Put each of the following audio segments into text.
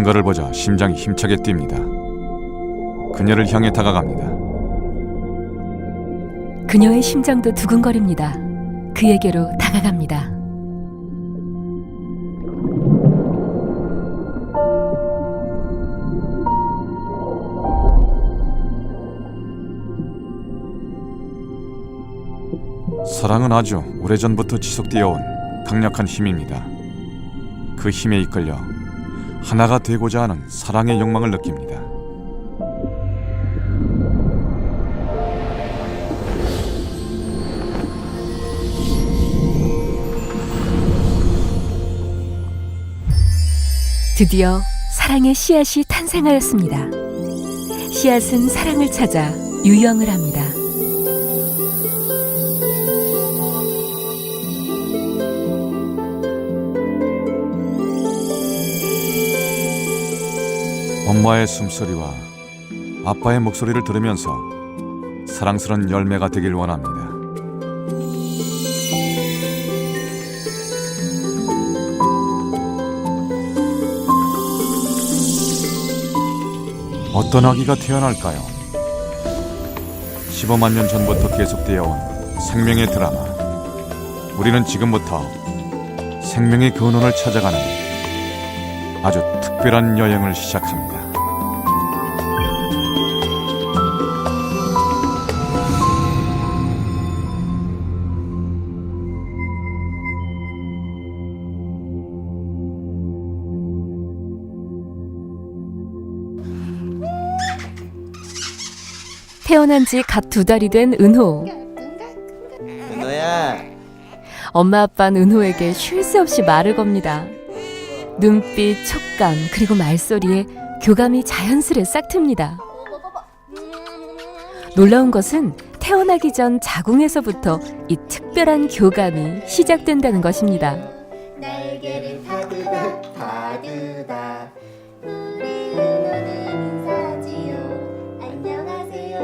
누군가를 보자 심장이 힘차게 뜁니다. 그녀를 향해 다가갑니다. 그녀의 심장도 두근거립니다. 그에게로 다가갑니다. 사랑은 아주 오래전부터 지속되어 온 강력한 힘입니다. 그 힘에 이끌려 하나가 되고자 하는 사랑의 욕망을 느낍니다. 드디어 사랑의 씨앗이 탄생하였습니다. 씨앗은 사랑을 찾아 유영을 합니다. 엄마의 숨소리와 아빠의 목소리를 들으면서 사랑스러운 열매가 되길 원합니다. 어떤 아기가 태어날까요? 15만 년 전부터 계속되어 온 생명의 드라마. 우리는 지금부터 생명의 근원을 찾아가는 아주 특별한 여행을 시작합니다. 태어난 지 갓 2달이 된 은호. 은호야. 엄마 아빠는 은호에게 쉴 새 없이 말을 겁니다. 눈빛, 촉감, 그리고 말소리에 교감이 자연스레 싹 틉니다. 놀라운 것은 태어나기 전 자궁에서부터 이 특별한 교감이 시작된다는 것입니다. 날개를 타드다 타드다 우리 은호는 인사지요. 안녕하세요.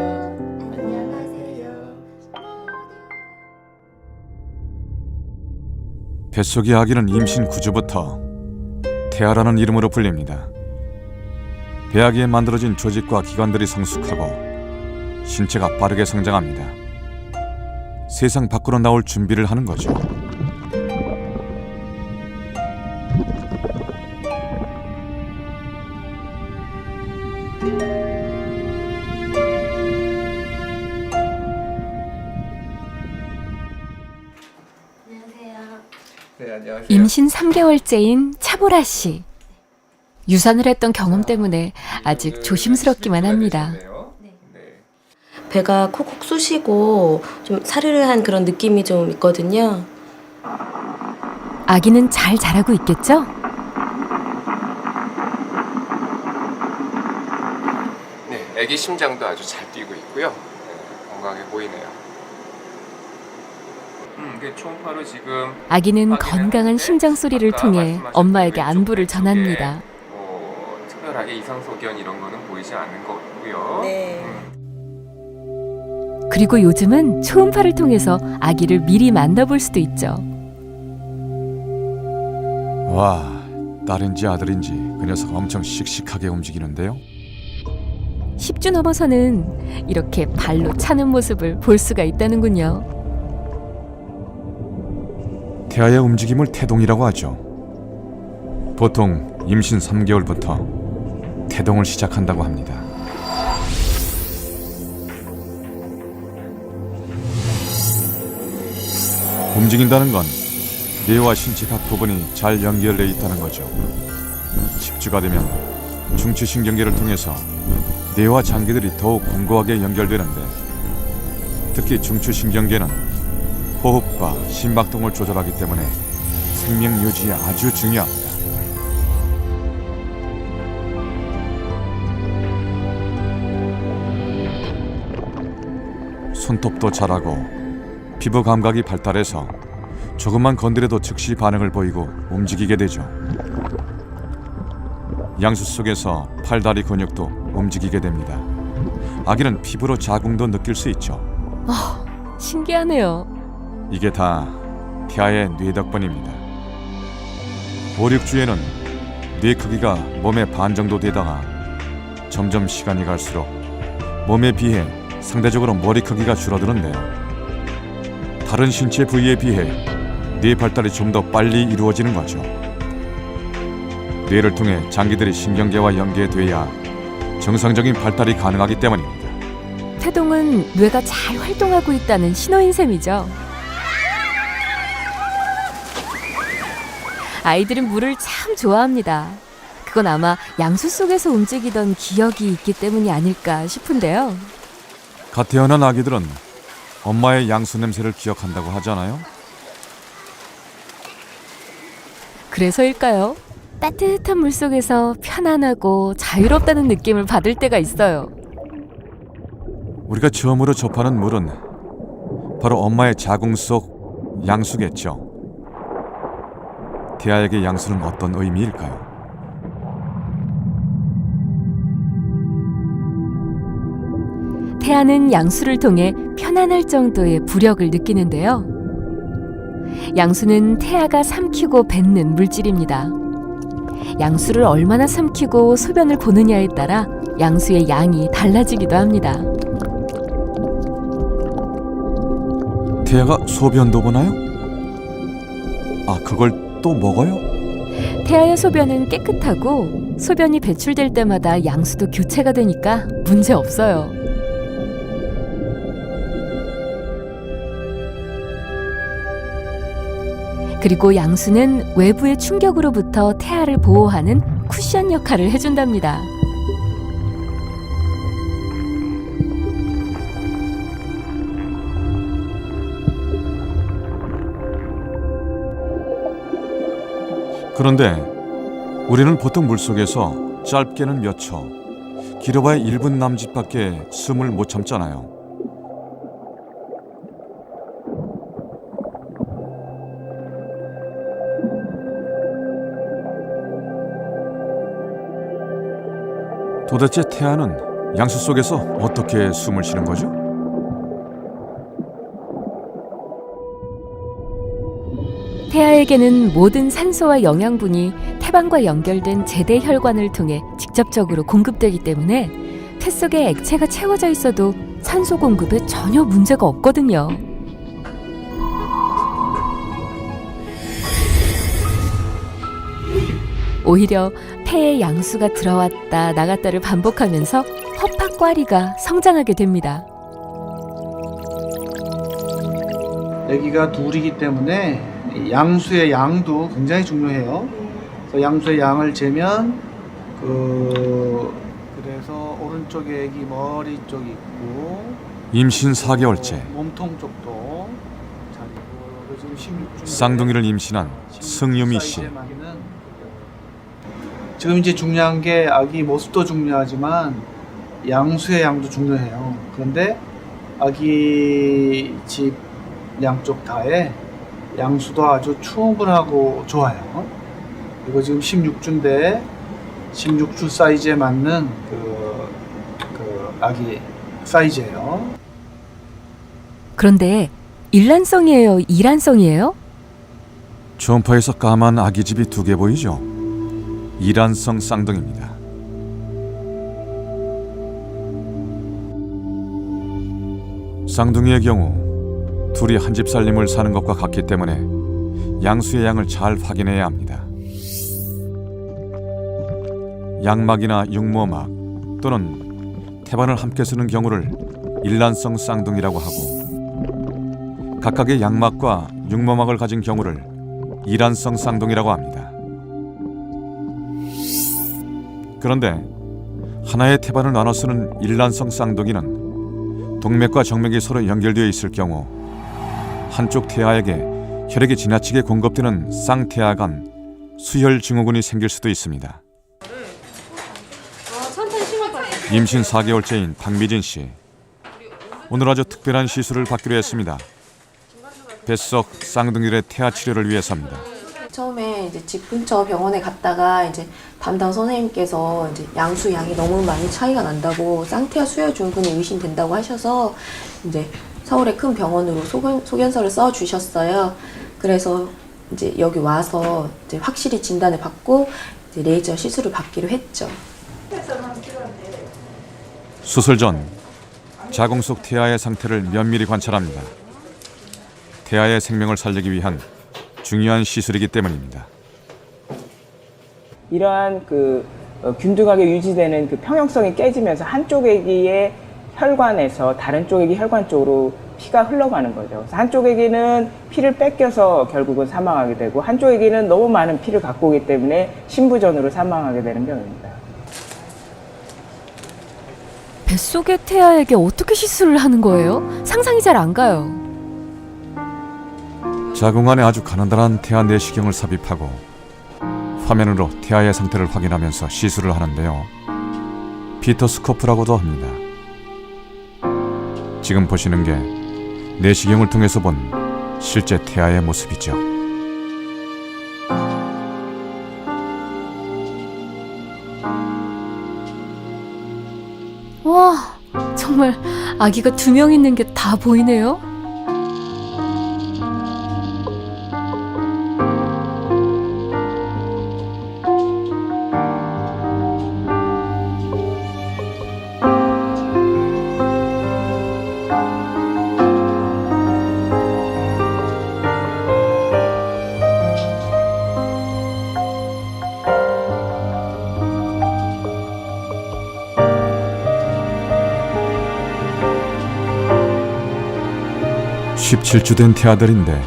안녕하세요. 뱃속의 아기는 임신 9주부터 태아라는 이름으로 불립니다. 배아기에 만들어진 조직과 기관들이 성숙하고 신체가 빠르게 성장합니다. 세상 밖으로 나올 준비를 하는 거죠. 네, 안녕하세요. 임신 3개월째인 차보라 씨. 유산을 했던 경험 때문에 아직 조심스럽기만 합니다. 배가 콕콕 쑤시고 좀 사르르한 그런 느낌이 좀 있거든요. 아기는 잘 자라고 있겠죠? 네, 아기 심장도 아주 잘 뛰고 있고요. 네, 건강해 보이네요. 초음파로 지금 아기는 건강한 심장 소리를 통해 엄마에게 안부를 전합니다. 특별하게 이상 소견 이런 거는 보이지 않는 것 같고요. 네. 그리고 요즘은 초음파를 통해서 아기를 미리 만나볼 수도 있죠. 와, 딸인지 아들인지 그 녀석 엄청 씩씩하게 움직이는데요. 10주 넘어서는 이렇게 발로 차는 모습을 볼 수가 있다는군요. 태아의 움직임을 태동이라고 하죠. 보통 임신 3개월부터 태동을 시작한다고 합니다. 움직인다는 건 뇌와 신체 각 부분이 잘 연결되어 있다는 거죠. 10주가 되면 중추신경계를 통해서 뇌와 장기들이 더욱 공고하게 연결되는데, 특히 중추신경계는 호흡과 심박동을 조절하기 때문에 생명 유지에 아주 중요합니다. 손톱도 자라고 피부 감각이 발달해서 조금만 건드려도 즉시 반응을 보이고 움직이게 되죠. 양수 속에서 팔다리 근육도 움직이게 됩니다. 아기는 피부로 자궁도 느낄 수 있죠. 신기하네요. 이게 다 태아의 뇌 덕분입니다. 5, 6주에는 뇌 크기가 몸의 반 정도 되다가 점점 시간이 갈수록 몸에 비해 상대적으로 머리 크기가 줄어드는데요. 다른 신체 부위에 비해 뇌 발달이 좀 더 빨리 이루어지는 거죠. 뇌를 통해 장기들이 신경계와 연계돼야 정상적인 발달이 가능하기 때문입니다. 태동은 뇌가 잘 활동하고 있다는 신호인 셈이죠. 아이들은 물을 참 좋아합니다. 그건 아마 양수 속에서 움직이던 기억이 있기 때문이 아닐까 싶은데요. 갓 태어난 아기들은 엄마의 양수 냄새를 기억한다고 하잖아요. 그래서일까요? 따뜻한 물 속에서 편안하고 자유롭다는 느낌을 받을 때가 있어요. 우리가 처음으로 접하는 물은 바로 엄마의 자궁 속 양수겠죠. 태아에게 양수는 어떤 의미일까요? 태아는 양수를 통해 편안할 정도의 부력을 느끼는데요. 양수는 태아가 삼키고 뱉는 물질입니다. 양수를 얼마나 삼키고 소변을 보느냐에 따라 양수의 양이 달라지기도 합니다. 태아가 소변도 보나요? 아, 그걸 또 먹어요? 태아의 소변은 깨끗하고 소변이 배출될 때마다 양수도 교체가 되니까 문제 없어요. 그리고 양수는 외부의 충격으로부터 태아를 보호하는 쿠션 역할을 해준답니다. 그런데 우리는 보통 물속에서 짧게는 몇 초, 길어봐야 1분 남짓밖에 숨을 못 참잖아요. 도대체 태아는 양수 속에서 어떻게 숨을 쉬는 거죠? 태아에게는 모든 산소와 영양분이 태반과 연결된 제대 혈관을 통해 직접적으로 공급되기 때문에 태 속에 액체가 채워져 있어도 산소 공급에 전혀 문제가 없거든요. 오히려 폐에 양수가 들어왔다 나갔다를 반복하면서 허파과리가 성장하게 됩니다. 아기가 둘이기 때문에 양수의 양도 굉장히 중요해요. 그래서 양수의 양을 재면 그래서 오른쪽에 아기 머리 쪽 있고 임신 4개월째 몸통 쪽도 잘 있고 지금 16주 쌍둥이를 임신한 승유미 씨. 지금 이제 중요한 게 아기 모습도 중요하지만 양수의 양도 중요해요. 그런데 아기 집 양쪽 다에 양수도 아주 충분하고 좋아요. 그리고 지금 16주인데 16주 사이즈에 맞는 그 아기 사이즈예요. 그런데 일란성이에요? 이란성이에요? 초음파에서 까만 아기집이 2개 보이죠? 이란성 쌍둥이입니다. 쌍둥이의 경우 둘이 한 집 살림을 사는 것과 같기 때문에 양수의 양을 잘 확인해야 합니다. 양막이나 육모막 또는 태반을 함께 쓰는 경우를 일란성 쌍둥이라고 하고 각각의 양막과 육모막을 가진 경우를 이란성 쌍둥이라고 합니다. 그런데 하나의 태반을 나눠 쓰는 일란성 쌍둥이는 동맥과 정맥이 서로 연결되어 있을 경우 한쪽 태아에게 혈액이 지나치게 공급되는 쌍태아 간 수혈 증후군이 생길 수도 있습니다. 임신 4개월째인 박미진 씨. 오늘 아주 특별한 시술을 받기로 했습니다. 뱃속 쌍둥이들의 태아 치료를 위해서입니다. 처음에 이제 집 근처 병원에 갔다가 이제 담당 선생님께서 이제 양수 양이 너무 많이 차이가 난다고 쌍태아 수혈 증후군이 의심된다고 하셔서 이제 서울의 큰 병원으로 소견서를 써 주셨어요. 그래서 이제 여기 와서 이제 확실히 진단을 받고 이제 레이저 시술을 받기로 했죠. 수술 전 자궁 속 태아의 상태를 면밀히 관찰합니다. 태아의 생명을 살리기 위한 중요한 시술이기 때문입니다. 이러한 균등하게 유지되는 그 평형성이 깨지면서 한쪽 애기의 혈관에서 다른 쪽 애기 혈관 쪽으로 피가 흘러가는 거죠. 그래서 한쪽 애기는 피를 뺏겨서 결국은 사망하게 되고 한쪽 애기는 너무 많은 피를 갖고 오기 때문에 신부전으로 사망하게 되는 경우입니다. 뱃속의 태아에게 어떻게 시술을 하는 거예요? 상상이 잘 안 가요. 자궁 안에 아주 가난한 태아 내시경을 삽입하고 화면으로 태아의 상태를 확인하면서 시술을 하는데요. 피터스코프라고도 합니다. 지금 보시는 게 내시경을 통해서 본 실제 태아의 모습이죠. 와, 정말 아기가 2명 있는 게 다 보이네요. 네. 17주 된 태아들인데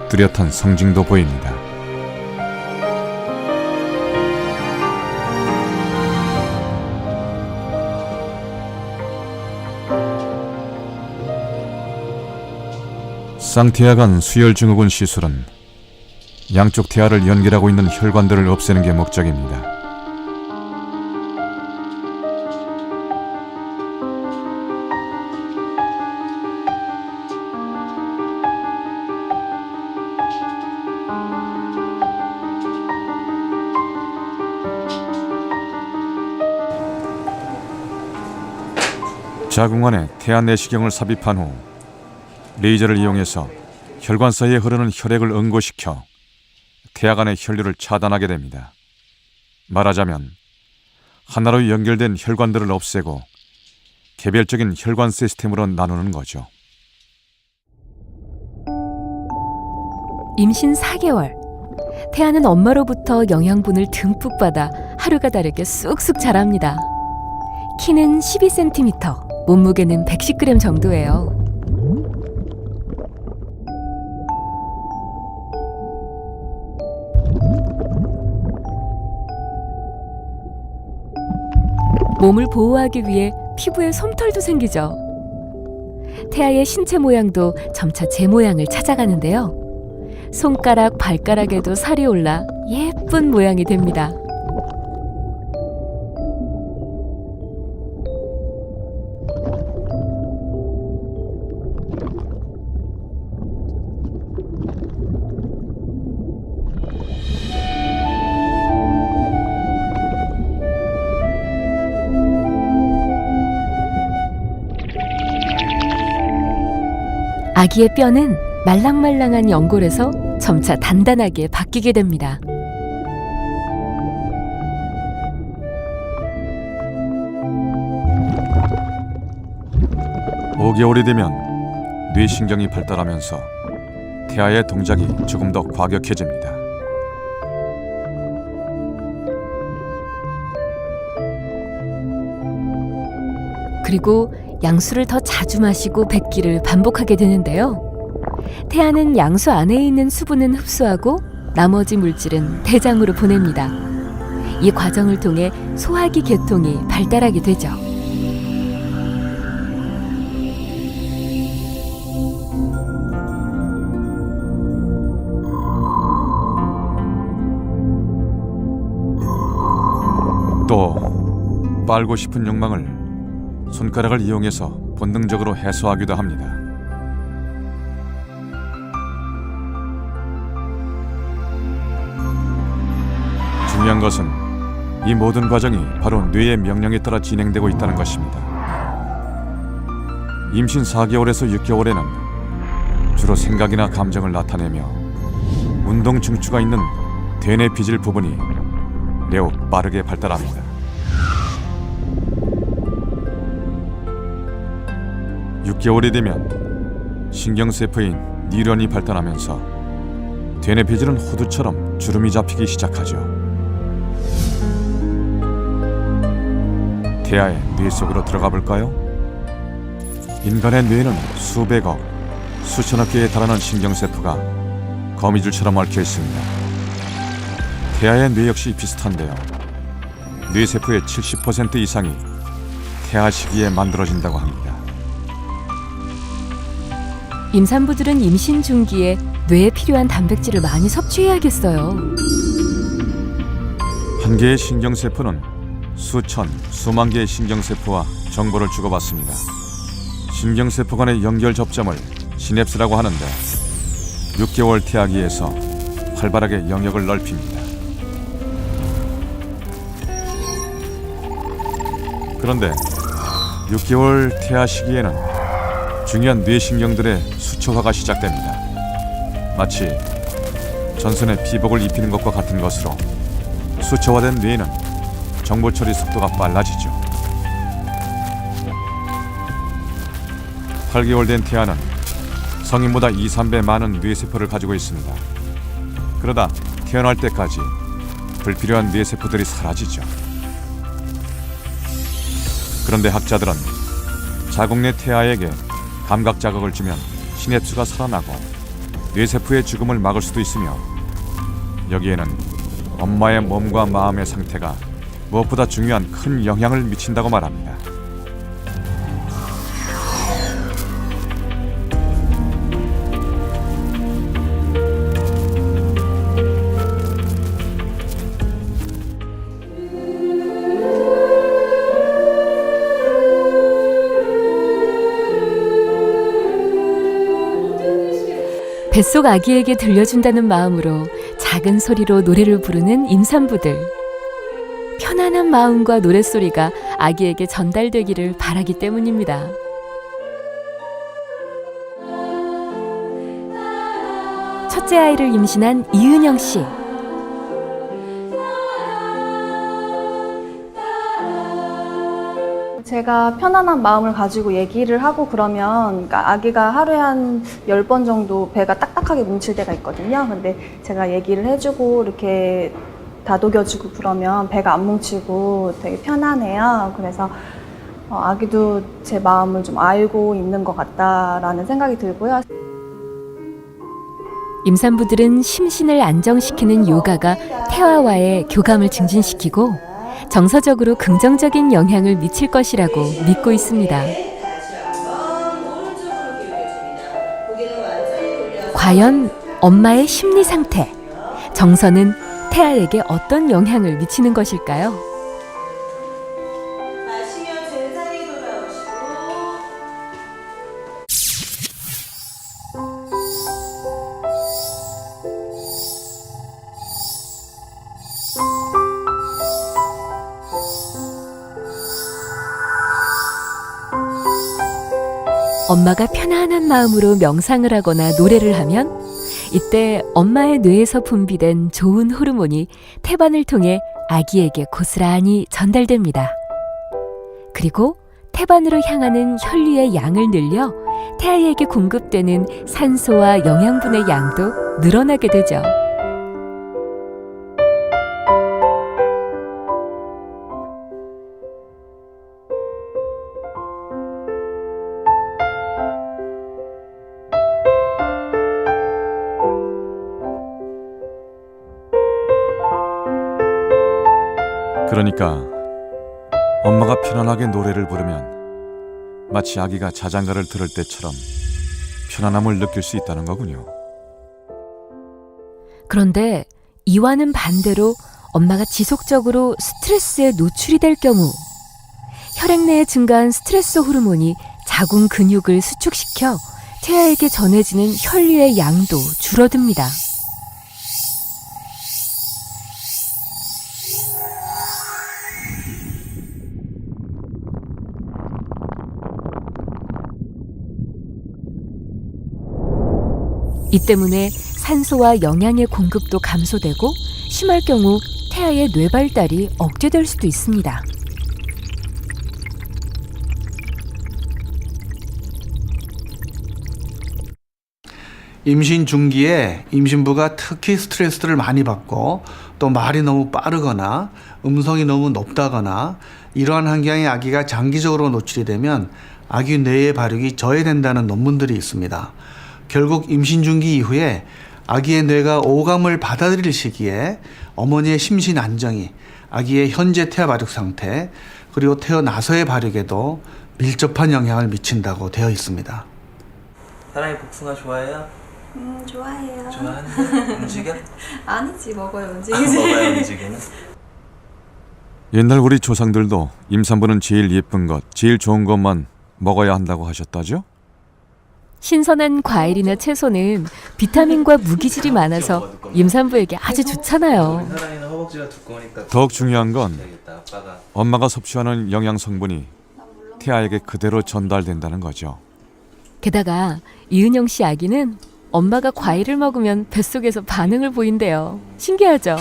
뚜렷한 성징도 보입니다. 쌍태아 간 수혈 증후군 시술은 양쪽 태아를 연결하고 있는 혈관들을 없애는 게 목적입니다. 자궁 안에 태아 내시경을 삽입한 후 레이저를 이용해서 혈관 사이에 흐르는 혈액을 응고시켜 태아 간의 혈류를 차단하게 됩니다. 말하자면 하나로 연결된 혈관들을 없애고 개별적인 혈관 시스템으로 나누는 거죠. 임신 4개월. 태아는 엄마로부터 영양분을 듬뿍 받아 하루가 다르게 쑥쑥 자랍니다. 키는 12cm, 몸무게는 110g 정도예요. 몸을 보호하기 위해 피부에 솜털도 생기죠. 태아의 신체 모양도 점차 제 모양을 찾아가는데요. 손가락, 발가락에도 살이 올라 예쁜 모양이 됩니다. 아기의 뼈는 말랑말랑한 연골에서 점차 단단하게 바뀌게 됩니다. (5개월이) 되면 뇌신경이 발달하면서 태아의 동작이 조금 더 과격해집니다. 그리고 양수를 더 자주 마시고 뱉기를 반복하게 되는데요. 태아는 양수 안에 있는 수분은 흡수하고 나머지 물질은 대장으로 보냅니다. 이 과정을 통해 소화기 계통이 발달하게 되죠. 또 빨고 싶은 욕망을 손가락을 이용해서 본능적으로 해소하기도 합니다. 중요한 것은 이 모든 과정이 바로 뇌의 명령에 따라 진행되고 있다는 것입니다. 임신 4개월에서 6개월에는 주로 생각이나 감정을 나타내며 운동 중추가 있는 대뇌 비질 부분이 매우 빠르게 발달합니다. (6개월이) 되면 신경세포인 뉴런이 발달하면서 되뇌 배지는 호두처럼 주름이 잡히기 시작하죠. 태아의 뇌 속으로 들어가 볼까요? 인간의 뇌에는 수백억, 수천억 개에 달하는 신경세포가 거미줄처럼 얽혀 있습니다. 태아의 뇌 역시 비슷한데요. 뇌세포의 70% 이상이 태아 시기에 만들어진다고 합니다. 임산부들은 임신 중기에 뇌에 필요한 단백질을 많이 섭취해야겠어요. 한 개의 신경세포는 수천, 수만 개의 신경세포와 정보를 주고받습니다. 신경세포 간의 연결 접점을 시냅스라고 하는데 6개월 태아기에서 활발하게 영역을 넓힙니다. 그런데 6개월 태아 시기에는 중요한 뇌신경들의 수초화가 시작됩니다. 마치 전선에 피복을 입히는 것과 같은 것으로 수초화된 뇌는 정보 처리 속도가 빨라지죠. 8개월 된 태아는 성인보다 2~3배 많은 뇌세포를 가지고 있습니다. 그러다 태어날 때까지 불필요한 뇌세포들이 사라지죠. 그런데 학자들은 자궁내 태아에게 감각 자극을 주면 시냅스가 살아나고 뇌세포의 죽음을 막을 수도 있으며 여기에는 엄마의 몸과 마음의 상태가 무엇보다 중요한 큰 영향을 미친다고 말합니다. 뱃속 아기에게 들려준다는 마음으로 작은 소리로 노래를 부르는 임산부들. 편안한 마음과 노랫소리가 아기에게 전달되기를 바라기 때문입니다. 첫째 아이를 임신한 이은영 씨. 제가 편안한 마음을 가지고 얘기를 하고 그러면 그러니까 아기가 하루에 한 10번 정도 배가 딱딱하게 뭉칠 때가 있거든요. 근데 제가 얘기를 해주고 이렇게 다독여주고 그러면 배가 안 뭉치고 되게 편안해요. 그래서 아기도 제 마음을 좀 알고 있는 것 같다라는 생각이 들고요. 임산부들은 심신을 안정시키는 요가가 태아와의 교감을 증진시키고 정서적으로 긍정적인 영향을 미칠 것이라고 믿고 있습니다. 과연 엄마의 심리 상태, 정서는 태아에게 어떤 영향을 미치는 것일까요? 엄마가 편안한 마음으로 명상을 하거나 노래를 하면 이때 엄마의 뇌에서 분비된 좋은 호르몬이 태반을 통해 아기에게 고스란히 전달됩니다. 그리고 태반으로 향하는 혈류의 양을 늘려 태아에게 공급되는 산소와 영양분의 양도 늘어나게 되죠. 그러니까 엄마가 편안하게 노래를 부르면 마치 아기가 자장가를 들을 때처럼 편안함을 느낄 수 있다는 거군요. 그런데 이와는 반대로 엄마가 지속적으로 스트레스에 노출이 될 경우 혈액 내에 증가한 스트레스 호르몬이 자궁 근육을 수축시켜 태아에게 전해지는 혈류의 양도 줄어듭니다. 이 때문에 산소와 영양의 공급도 감소되고 심할 경우 태아의 뇌 발달이 억제될 수도 있습니다. 임신 중기에 임신부가 특히 스트레스를 많이 받고 또 말이 너무 빠르거나 음성이 너무 높다거나 이러한 환경에 아기가 장기적으로 노출이 되면 아기 뇌의 발육이 저해된다는 논문들이 있습니다. 결국 임신 중기 이후에 아기의 뇌가 오감을 받아들일 시기에 어머니의 심신 안정이 아기의 현재 태아 발육 상태 그리고 태어나서의 발육에도 밀접한 영향을 미친다고 되어 있습니다. 사랑이 복숭아 좋아해요? 좋아해요. 좋아하는데 움직여? 아니지, 먹어요. 먹어야 움직이는? 옛날 우리 조상들도 임산부는 제일 예쁜 것, 제일 좋은 것만 먹어야 한다고 하셨다죠? 신선한 과일이나 채소는 비타민과 무기질이 많아서 임산부에게 아주 좋잖아요. 사랑이는 허벅지가 두꺼우니까 더욱 중요한 건 되겠다. 아빠가 엄마가 섭취하는 영양 성분이 태아에게 그대로 전달된다는 거죠. 게다가 이은영 씨 아기는 엄마가 과일을 먹으면 뱃속에서 반응을 보인대요. 신기하죠?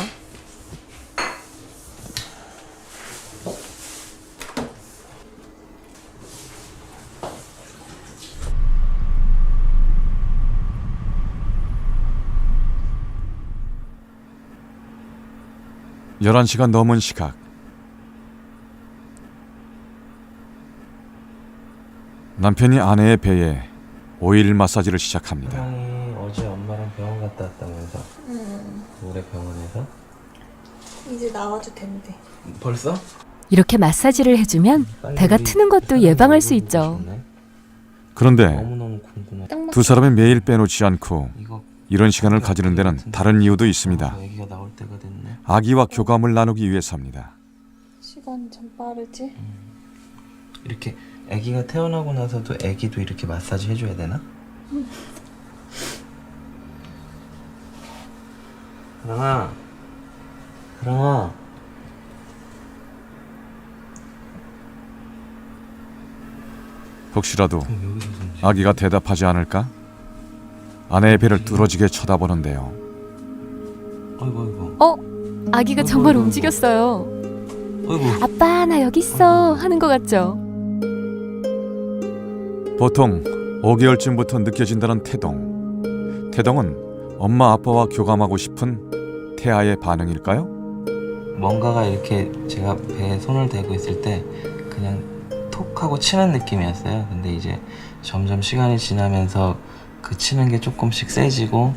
열한 시가 넘은 시각. 남편이 아내의 배에 오일 마사지를 시작합니다. 사랑이 어제 엄마랑 병원 갔다 왔다면서? 올해 병원에서? 이제 나와도 된대. 벌써? 이렇게 마사지를 해주면 배가 트는 것도 예방할 수 있죠. 그런데 너무너무 궁금해. 두 사람이 매일 빼놓지 않고 이거 이런 시간을 가지는 데는 다른 이유도 있습니다. 애기가 나올 때가 됐네. 아기와 교감을 나누기 위해서입니다. 시간 참 빠르지? 이렇게 애기가 태어나고 나서도 애기도 이렇게 마사지 해줘야 되나? 사랑아, 사랑아. 혹시라도 여기서 숨 아기가 대답하지 않을까? 아내의 배를 뚫어지게 쳐다보는데요. 아이고. 아기가 정말 움직였어요. 아이고. 아빠 나 여기 있어 하는 것 같죠? 보통 5개월쯤부터 느껴진다는 태동. 태동은 엄마 아빠와 교감하고 싶은 태아의 반응일까요? 뭔가가 이렇게 제가 배에 손을 대고 있을 때 그냥 톡 하고 치는 느낌이었어요. 근데 이제 점점 시간이 지나면서 그 치는 게 조금씩 세지고,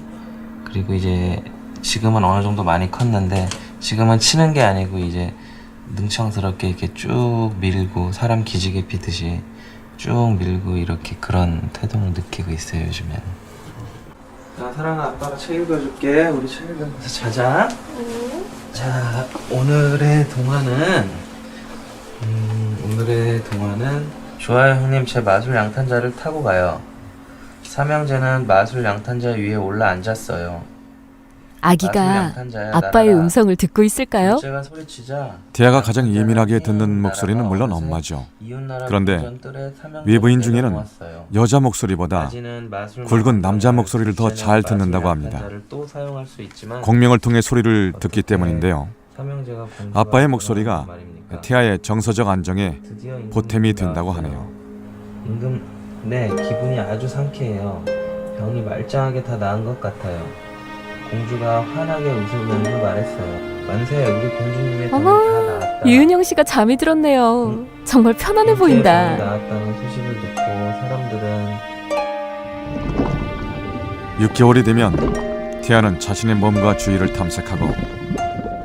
그리고 이제 지금은 어느 정도 많이 컸는데 지금은 치는 게 아니고 이제 능청스럽게 이렇게 쭉 밀고 사람 기지개 피듯이 쭉 밀고 이렇게 그런 태동을 느끼고 있어요, 요즘에는. 자, 사랑아, 아빠가 책 읽어줄게. 우리 책 읽으면서 자자. 자, 오늘의 동화는 좋아요 형님, 제 마술 양탄자를 타고 가요. 삼형제는 마술 양탄자 위에 올라 앉았어요. 아기가 아빠의 음성을 듣고 있을까요? 제가 소리치자 태아가 가장 예민하게 듣는 목소리는 물론 엄마죠. 그런데 외부인 중에는 여자 목소리보다 굵은 남자 목소리를 더 잘 듣는다고 합니다. 공명을 통해 소리를 듣기 때문인데요. 아빠의 목소리가 태아의 정서적 안정에 보탬이 된다고 하네요. 네, 기분이 아주 상쾌해요. 병이 말짱하게 다 나은 것 같아요. 공주가 환하게 웃으면서 말했어요. 만세, 우리 공주님의 병이 어머, 다 나았다. 이은영 씨가 잠이 들었네요. 정말 편안해 보인다. 나았다는 소식을 듣고 사람들은 6개월이 되면 태아는 자신의 몸과 주위를 탐색하고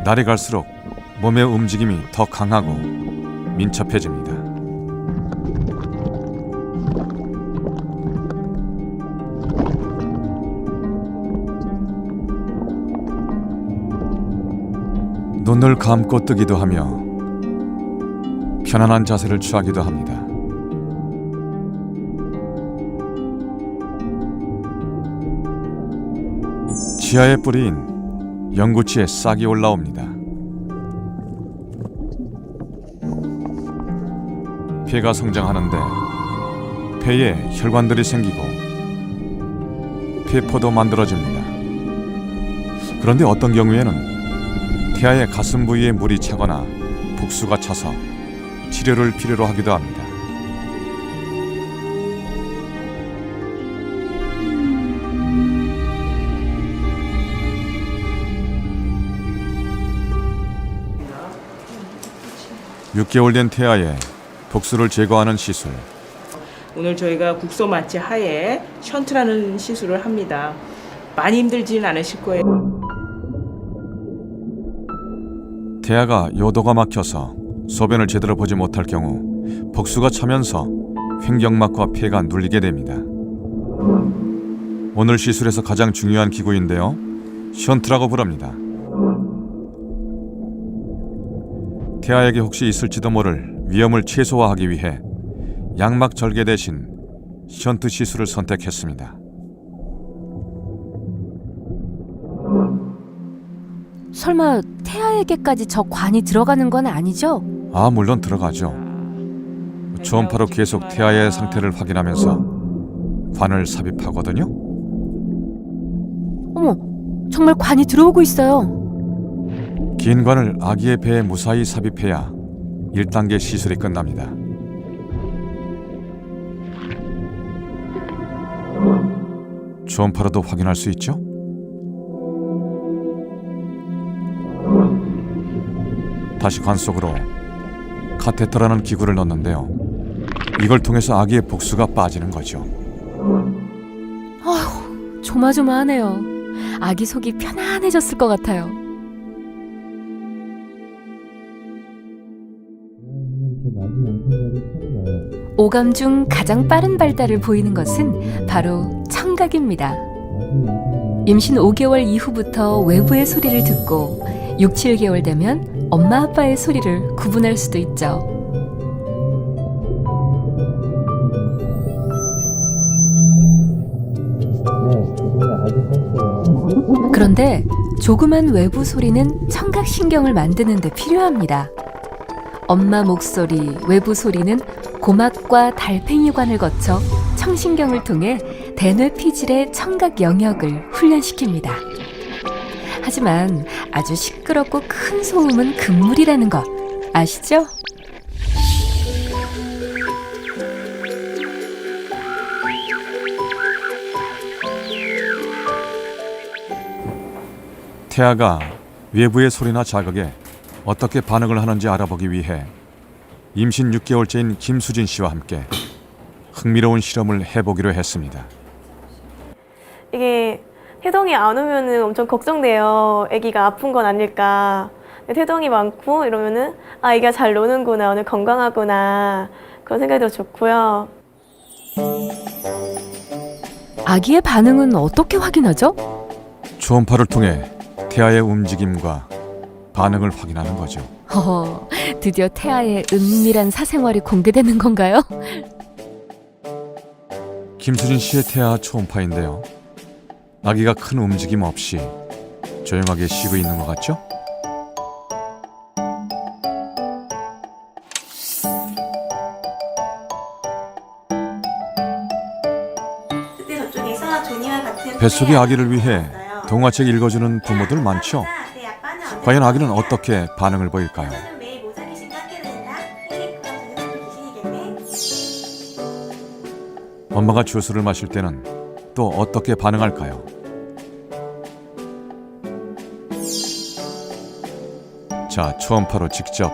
날이 갈수록 몸의 움직임이 더 강하고 민첩해집니다. 눈을 감고 뜨기도 하며 편안한 자세를 취하기도 합니다. 치아에 뿌린 영구치에 싹이 올라옵니다. 폐가 성장하는데 폐에 혈관들이 생기고 폐포도 만들어집니다. 그런데 어떤 경우에는 태아의 가슴 부위에 물이 차거나 복수가 차서 치료를 필요로 하기도 합니다. (6개월) 된 태아의 복수를 제거하는 시술. 오늘 저희가 국소 마취 하에 션트라는 시술을 합니다. 많이 힘들지는 않으실 거예요. 태아가 요도가 막혀서 소변을 제대로 보지 못할 경우 복수가 차면서 횡격막과 폐가 눌리게 됩니다. 오늘 시술에서 가장 중요한 기구인데요. 션트라고 부릅니다. 태아에게 혹시 있을지도 모를 위험을 최소화하기 위해 양막 절개 대신 션트 시술을 선택했습니다. 설마 태아에게까지 저 관이 들어가는 건 아니죠? 아, 물론 들어가죠. 초음파로 계속 태아의 상태를 확인하면서 관을 삽입하거든요. 어머, 정말 관이 들어오고 있어요. 긴 관을 아기의 배에 무사히 삽입해야 1단계 시술이 끝납니다. 초음파로도 확인할 수 있죠? 다시 관 속으로 카테터라는 기구를 넣는데요. 이걸 통해서 아기의 복수가 빠지는 거죠. 아휴, 조마조마하네요. 아기 속이 편안해졌을 것 같아요. 오감 중 가장 빠른 발달을 보이는 것은 바로 청각입니다. 임신 5개월 이후부터 외부의 소리를 듣고 6, 7개월 되면 엄마 아빠의 소리를 구분할 수도 있죠. 그런데 조그만 외부 소리는 청각신경을 만드는 데 필요합니다. 엄마 목소리, 외부 소리는 고막과 달팽이관을 거쳐 청신경을 통해 대뇌피질의 청각 영역을 훈련시킵니다. 하지만 아주 시끄럽고 큰 소음은 금물이라는 것 아시죠? 태아가 외부의 소리나 자극에 어떻게 반응을 하는지 알아보기 위해 임신 6개월째인 김수진 씨와 함께 흥미로운 실험을 해보기로 했습니다. 이게 태동이 안 오면은 엄청 걱정돼요. 아기가 아픈 건 아닐까. 태동이 많고 이러면은 아, 아기가 잘 노는구나, 오늘 건강하구나, 그런 생각이 더 좋고요. 아기의 반응은 어떻게 확인하죠? 초음파를 통해 태아의 움직임과 반응을 확인하는 거죠. 허허, 드디어 태아의 은밀한 사생활이 공개되는 건가요? 김수진 씨의 태아 초음파인데요. 아기가 큰 움직임 없이 조용하게 쉬고 있는 것 같죠? 뱃속의 아기를 위해 동화책 읽어주는 부모들 많죠? 과연 아기는 어떻게 반응을 보일까요? 엄마가 주스를 마실 때는 또 어떻게 반응할까요? 자, 초음파로 직접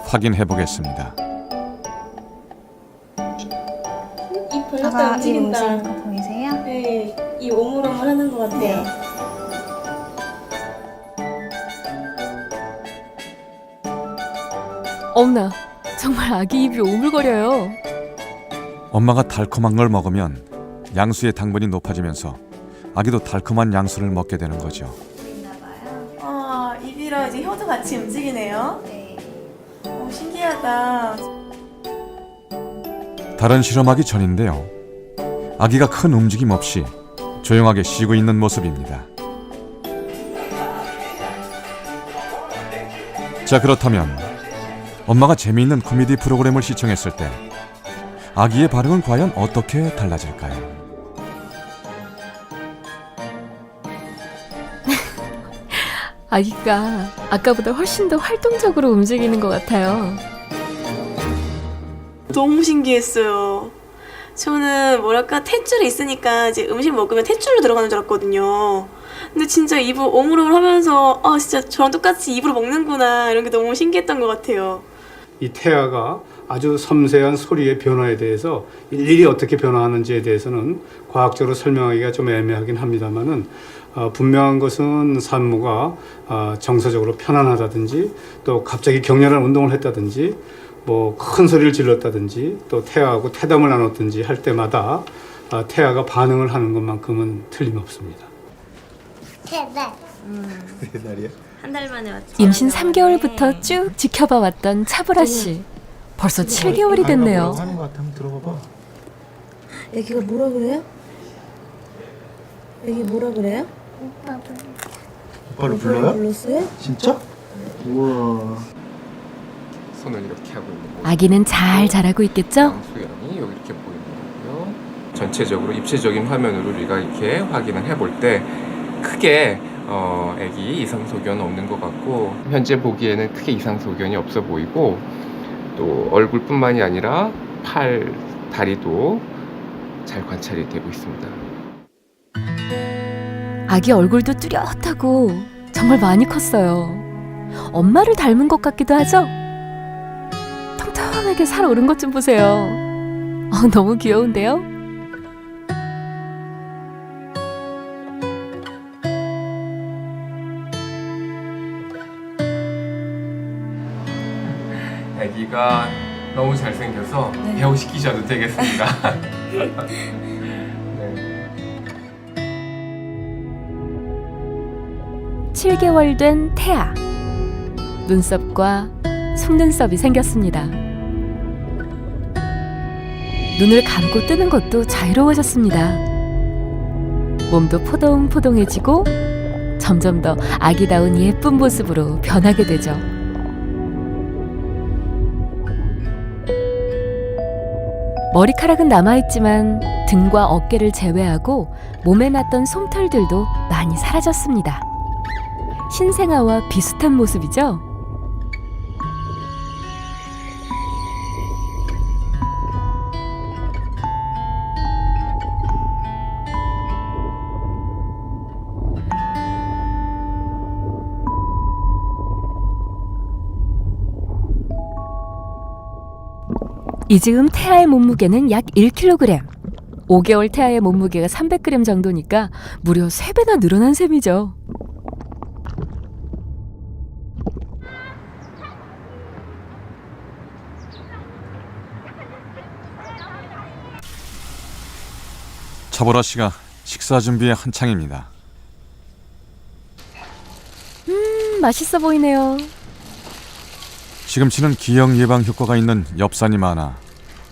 확인해 보겠습니다. 이 벌렸다 움직인다. 거 보이세요? 네, 이 오물오물 하는 것 같아요. 어머나, 정말 아기 입이 오물거려요. 엄마가 달콤한 걸 먹으면 양수의 당분이 높아지면서 아기도 달콤한 양수를 먹게 되는 거죠. 아, 입이랑 이제 혀도 같이 움직이네요. 네. 신기하다. 다른 실험하기 전인데요. 아기가 큰 움직임 없이 조용하게 쉬고 있는 모습입니다. 자, 그렇다면 엄마가 재미있는 코미디 프로그램을 시청했을 때 아기의 반응은 과연 어떻게 달라질까요? 아기가 아까보다 훨씬 더 활동적으로 움직이는 것 같아요. 너무 신기했어요. 저는 뭐랄까 탯줄이 있으니까 이제 음식 먹으면 탯줄로 들어가는 줄 알았거든요. 근데 진짜 입을 오물오물 하면서 진짜 저랑 똑같이 입으로 먹는구나 이런 게 너무 신기했던 것 같아요. 이 태아가 아주 섬세한 소리의 변화에 대해서 일일이 어떻게 변화하는지에 대해서는 과학적으로 설명하기가 좀 애매하긴 합니다만은 분명한 것은 산모가 정서적으로 편안하다든지 또 갑자기 격렬한 운동을 했다든지 뭐 큰 소리를 질렀다든지 또 태아하고 태담을 나눴든지 할 때마다 태아가 반응을 하는 것만큼은 틀림없습니다. 한 달 만에 왔죠. 임신 3개월부터 쭉 지켜봐 왔던 차보라 씨. 벌써 7개월이 됐네요. 하는 것 같아. 한번 들어봐 봐. 애기가 뭐라 그래요? 애기 뭐라 그래요? 오빠를 불러요? 불렀어요? 진짜? 우와. 손을 이렇게 하고 있는 거고 아기는 잘 자라고 있겠죠? 양수연이 여기 이렇게 보이는 거고요. 전체적으로 입체적인 화면으로 우리가 이렇게 확인을 해볼 때 크게 애기 이상 소견은 없는 것 같고 현재 보기에는 크게 이상 소견이 없어 보이고 또 얼굴뿐만이 아니라 팔, 다리도 잘 관찰이 되고 있습니다. 아기 얼굴도 뚜렷하고 정말 많이 컸어요. 엄마를 닮은 것 같기도 하죠? 통통하게 살 오른 것 좀 보세요. 너무 귀여운데요? 아기가 너무 잘생겨서 배우시키셔도 되겠습니다. 네. 7개월 된 태아. 눈썹과 속눈썹이 생겼습니다. 눈을 감고 뜨는 것도 자유로워졌습니다. 몸도 포동포동해지고 점점 더 아기다운 예쁜 모습으로 변하게 되죠. 머리카락은 남아있지만 등과 어깨를 제외하고 몸에 났던 솜털들도 많이 사라졌습니다. 신생아와 비슷한 모습이죠? 이 즈음 태아의 몸무게는 약 1kg. 5개월 태아의 몸무게가 300g 정도니까 무려 3배나 늘어난 셈이죠. 차보라 씨가 식사 준비에 한창입니다. 맛있어 보이네요. 시금치는 기형 예방 효과가 있는 엽산이 많아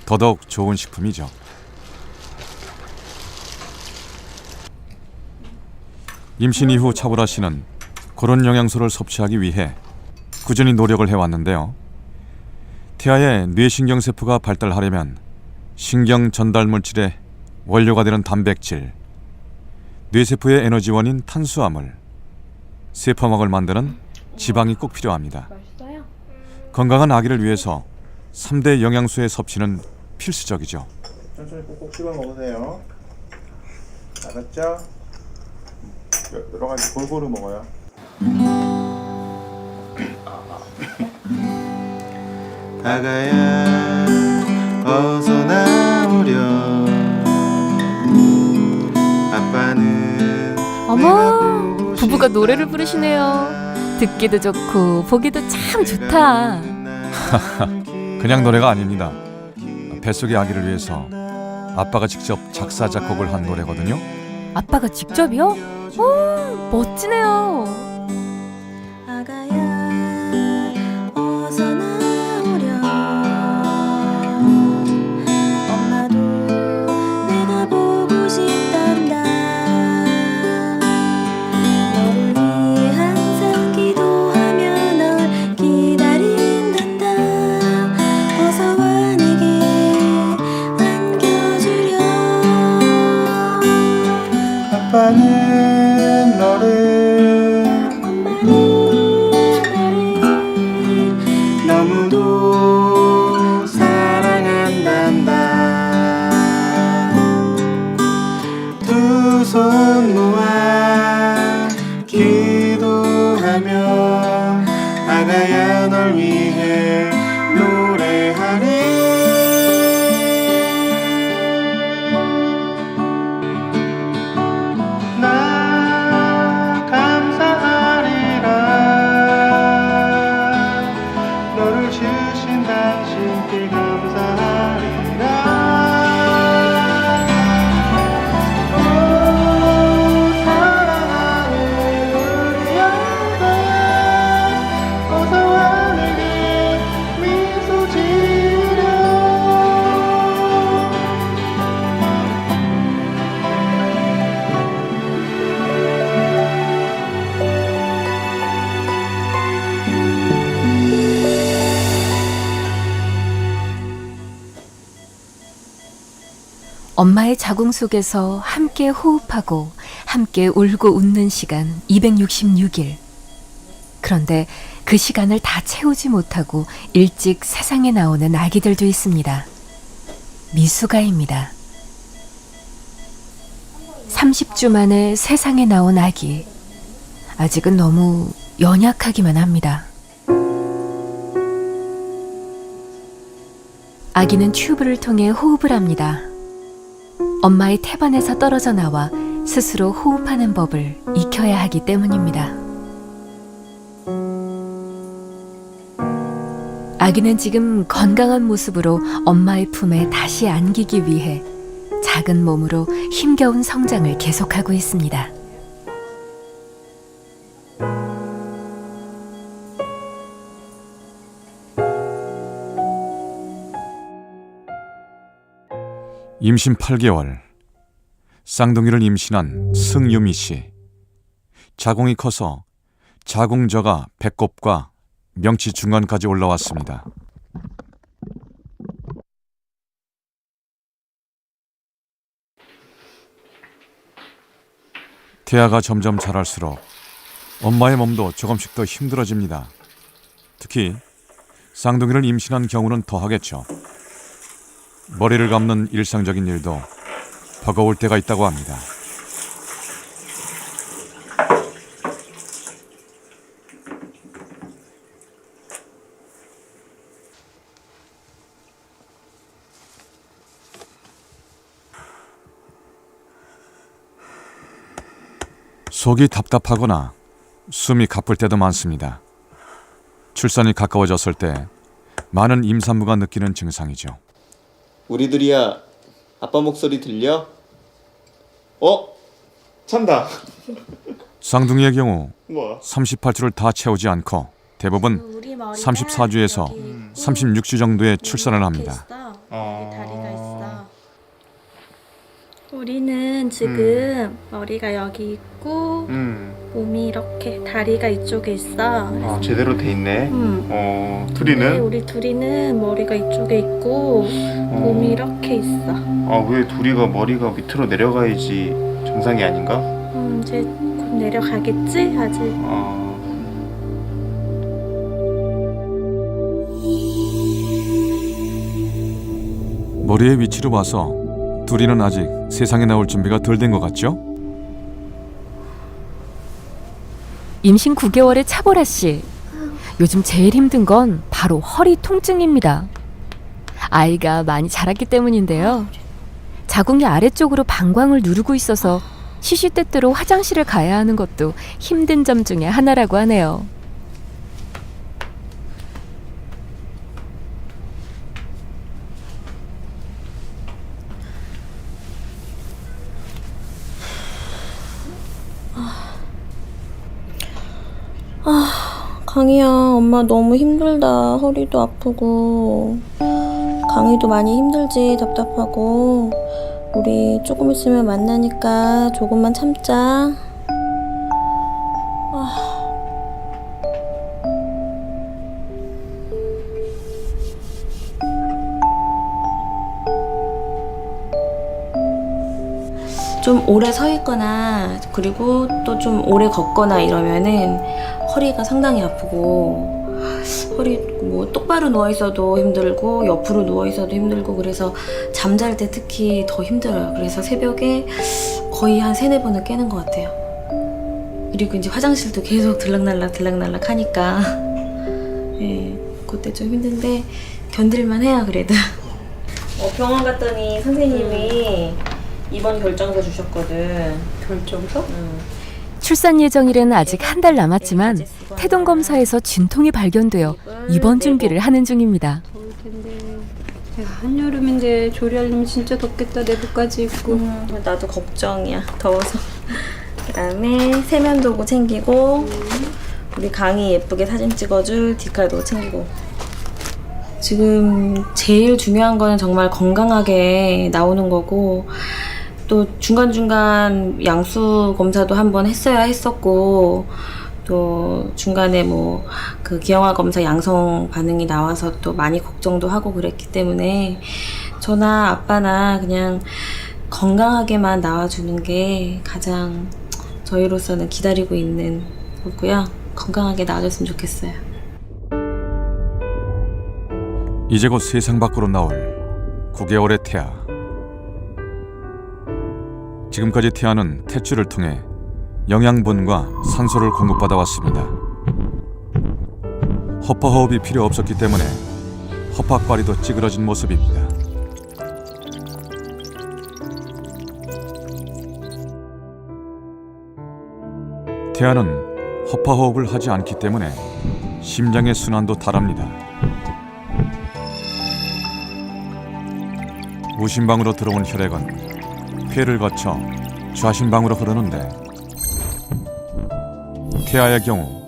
더더욱 좋은 식품이죠. 임신 이후 차보라 씨는 그런 영양소를 섭취하기 위해 꾸준히 노력을 해왔는데요. 태아의 뇌신경 세포가 발달하려면 신경 전달 물질의 원료가 되는 단백질, 뇌세포의 에너지원인 탄수화물, 세포막을 만드는 지방이 꼭 필요합니다. 건강한 아기를 위해서 3대 영양소의 섭취는 필수적이죠. 천천히 꼭꼭 씹어 먹으세요. 알았죠? 여러 가지 골고루 먹어요. 다가야 어서 나오렴. 아빠는 어머, 부부가 노래를 부르시네요. 듣기도 좋고 보기도 참 좋다. 그냥 노래가 아닙니다. 뱃속의 아기를 위해서 아빠가 직접 작사 작곡을 한 노래거든요. 아빠가 직접이요? 오, 멋지네요. 아가야 어서 나오렴. 엄마도 내가 보고 싶단다. 너를 위해 항상 기도하며 널 기다린단다. 어서 와 내게 안겨주렴. 아빠는 너를 엄마의 자궁 속에서 함께 호흡하고 함께 울고 웃는 시간 266일. 그런데 그 시간을 다 채우지 못하고 일찍 세상에 나오는 아기들도 있습니다. 미숙아입니다. 30주 만에 세상에 나온 아기. 아직은 너무 연약하기만 합니다. 아기는 튜브를 통해 호흡을 합니다. 엄마의 태반에서 떨어져 나와 스스로 호흡하는 법을 익혀야 하기 때문입니다. 아기는 지금 건강한 모습으로 엄마의 품에 다시 안기기 위해 작은 몸으로 힘겨운 성장을 계속하고 있습니다. 임신 8개월, 쌍둥이를 임신한 승유미 씨. 자궁이 커서 자궁저가 배꼽과 명치 중간까지 올라왔습니다. 태아가 점점 자랄수록 엄마의 몸도 조금씩 더 힘들어집니다. 특히 쌍둥이를 임신한 경우는 더하겠죠. 머리를 감는 일상적인 일도 버거울 때가 있다고 합니다. 속이 답답하거나 숨이 가쁠 때도 많습니다. 출산이 가까워졌을 때 많은 임산부가 느끼는 증상이죠. 우리들이야, 아빠 목소리 들려? 찬다. 쌍둥이의 경우 뭐? 38주를 다 채우지 않고 대부분 34주에서 36주 정도의 출산을 합니다. 다리가 있어. 우리는 지금 머리가 여기 있고 몸이 이렇게 다리가 이쪽에 있어. 그래서 제대로 돼 있네. 근데 둘이는? 우리 둘이는 머리가 이쪽에 있고 몸이 이렇게 있어. 왜 둘이가 머리가 밑으로 내려가야지 정상이 아닌가? 이제 곧 내려가겠지? 아직. 머리의 위치로 봐서 둘이는 아직 세상에 나올 준비가 덜 된 것 같죠? 임신 9개월의 차보라 씨. 요즘 제일 힘든 건 바로 허리 통증입니다. 아이가 많이 자랐기 때문인데요. 자궁이 아래쪽으로 방광을 누르고 있어서 시시때때로 화장실을 가야 하는 것도 힘든 점 중에 하나라고 하네요. 강희야, 엄마 너무 힘들다. 허리도 아프고 강희도 많이 힘들지. 답답하고. 우리 조금 있으면 만나니까 조금만 참자. 좀 오래 서 있거나 그리고 또 좀 오래 걷거나 이러면은 허리가 상당히 아프고, 허리 뭐 똑바로 누워 있어도 힘들고 옆으로 누워 있어도 힘들고, 그래서 잠잘 때 특히 더 힘들어요. 그래서 새벽에 거의 한 3-4번은 깨는 것 같아요. 그리고 이제 화장실도 계속 들락날락 하니까 그때 좀 힘든데 견딜만 해요. 그래도 병원 갔더니 선생님이 입원 결정서 주셨거든. 결정서? 출산 예정일은 아직 한 달 남았지만 태동 검사에서 진통이 발견되어 입원 준비를 하는 중입니다. 한여름인데 조리하려면 진짜 덥겠다. 내복까지 입고. 나도 걱정이야. 더워서. 그다음에 세면도구 챙기고 우리 강이 예쁘게 사진 찍어줄 디칼도 챙기고. 지금 제일 중요한 거는 정말 건강하게 나오는 거고, 또 중간중간 양수 검사도 한번 했어야 했었고, 또 중간에 뭐 그 기형아 검사 양성 반응이 나와서 또 많이 걱정도 하고 그랬기 때문에 저나 아빠나 그냥 건강하게만 나와주는 게 가장 저희로서는 기다리고 있는 거고요. 건강하게 나와줬으면 좋겠어요. 이제 곧 세상 밖으로 나올 9개월의 태아. 지금까지 태아는 탯줄을 통해 영양분과 산소를 공급받아 왔습니다. 허파호흡이 필요 없었기 때문에 허파과리도 찌그러진 모습입니다. 태아는 허파호흡을 하지 않기 때문에 심장의 순환도 다릅니다. 우심방으로 들어온 혈액은 폐를 거쳐 좌심방으로 흐르는데 태아의 경우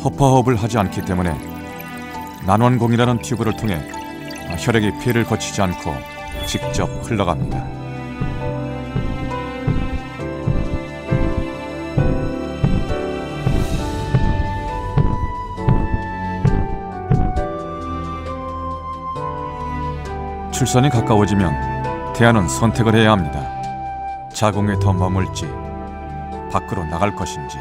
허파호흡을 하지 않기 때문에 난원공이라는 튜브를 통해 혈액이 폐를 거치지 않고 직접 흘러갑니다. 출산이 가까워지면 태아는 선택을 해야 합니다. 자궁에 더 머물지, 밖으로 나갈 것인지.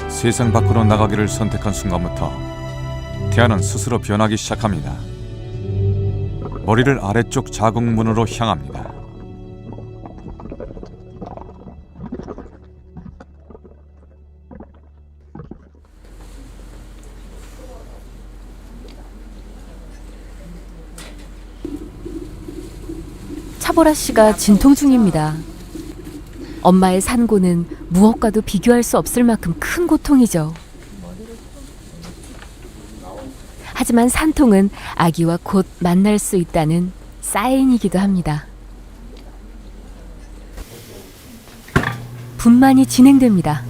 세상 밖으로 나가기를 선택한 순간부터 태아는 스스로 변하기 시작합니다. 머리를 아래쪽 자궁문으로 향합니다. 차보라 씨가 진통 중입니다. 엄마의 산고는 무엇과도 비교할 수 없을 만큼 큰 고통이죠. 하지만 산통은 아기와 곧 만날 수 있다는 사인이기도 합니다. 분만이 진행됩니다.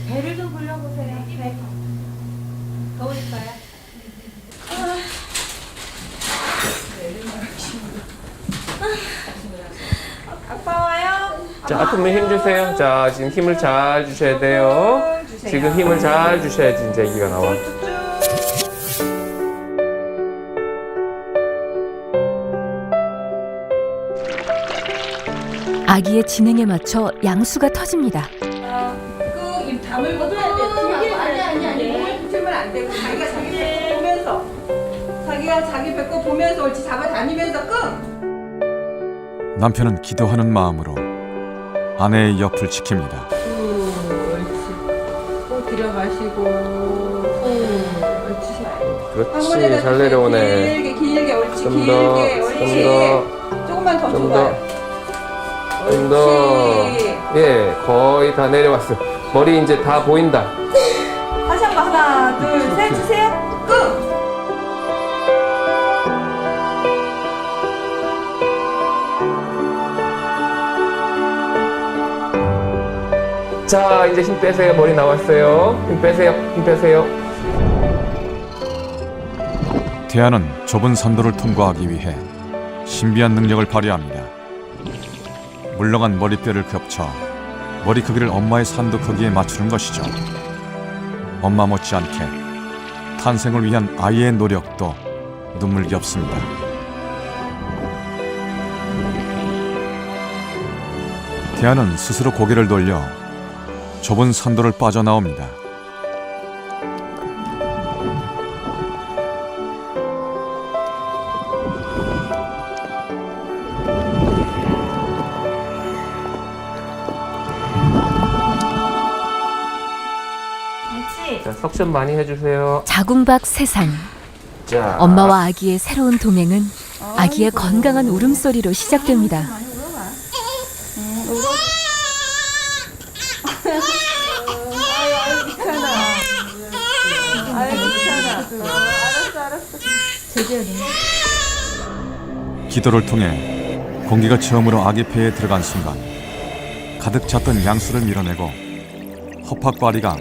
배를 좀 굴려보세요. 배. 더우니까요. 아파와요? 자, 아프면 힘 주세요. 자, 지금 힘을 잘 주셔야 돼요. 지금 힘을 잘 주셔야지 이제 아기가 나와. 아기의 진행에 맞춰 양수가 터집니다. 입 다물고 해야 돼. 아니. 몸을 붙이면 안 되고 자기가 자기 배꼽 보면서 자기가 자기 배꼽 보면서 옳지 잡아다니면서 끙. 남편은 기도하는 마음으로 아내의 옆을 지킵니다. 옳지. 꼭 들여 마시고. 옳지. 그렇지, 잘 내려오네. 길게 옳지. 좀 더, 길게 옳지. 조금만 더 좀 줘봐요. 좀 더. 예, 거의 다 내려왔어. 머리 이제 다 보인다. 다시 한 번 하나, 둘, 셋 주세요. 끙. 자, 이제 힘 빼세요. 머리 나왔어요. 힘 빼세요. 힘 빼세요. 태아는 좁은 산도를 통과하기 위해 신비한 능력을 발휘합니다. 물렁한 머리뼈를 겹쳐 머리 크기를 엄마의 산도 크기에 맞추는 것이죠. 엄마 못지않게 탄생을 위한 아이의 노력도 눈물겹습니다. 태아는 스스로 고개를 돌려 좁은 산도를 빠져나옵니다. 자, 석션 많이 해주세요. 자궁 밖 세상. 자, 엄마와 아기의 새로운 동행은 아기의 건강한 울음소리로 시작됩니다. 기도를 통해 공기가 처음으로 아기 폐에 들어간 순간 가득 찼던 양수를 밀어내고 허파과리가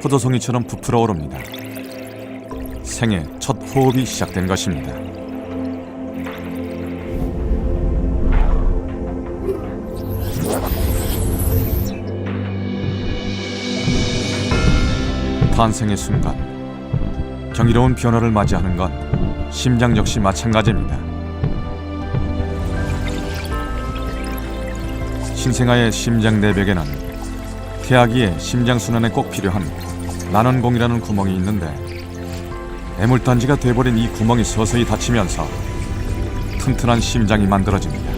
포도송이처럼 부풀어 오릅니다. 생애 첫 호흡이 시작된 것입니다. 탄생의 순간 경이로운 변화를 맞이하는 건 심장 역시 마찬가지입니다. 신생아의 심장 내벽에는 태아기의 심장 순환에 꼭 필요한 난원공이라는 구멍이 있는데 애물단지가 돼버린 이 구멍이 서서히 닫히면서 튼튼한 심장이 만들어집니다.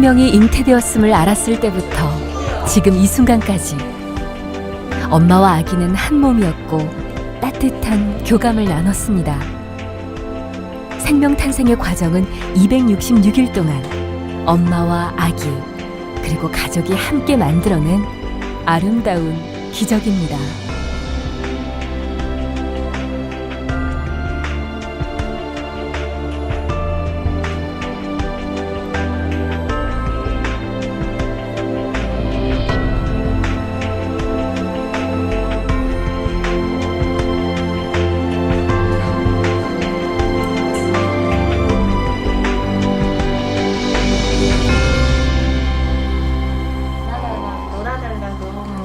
생명이 잉태되었음을 알았을 때부터 지금 이 순간까지 엄마와 아기는 한 몸이었고 따뜻한 교감을 나눴습니다. 생명 탄생의 과정은 266일 동안 엄마와 아기 그리고 가족이 함께 만들어낸 아름다운 기적입니다.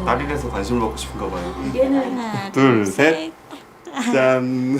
날이라서 관심을 받고 싶은가 봐요. 하나, 둘, 셋. 짠.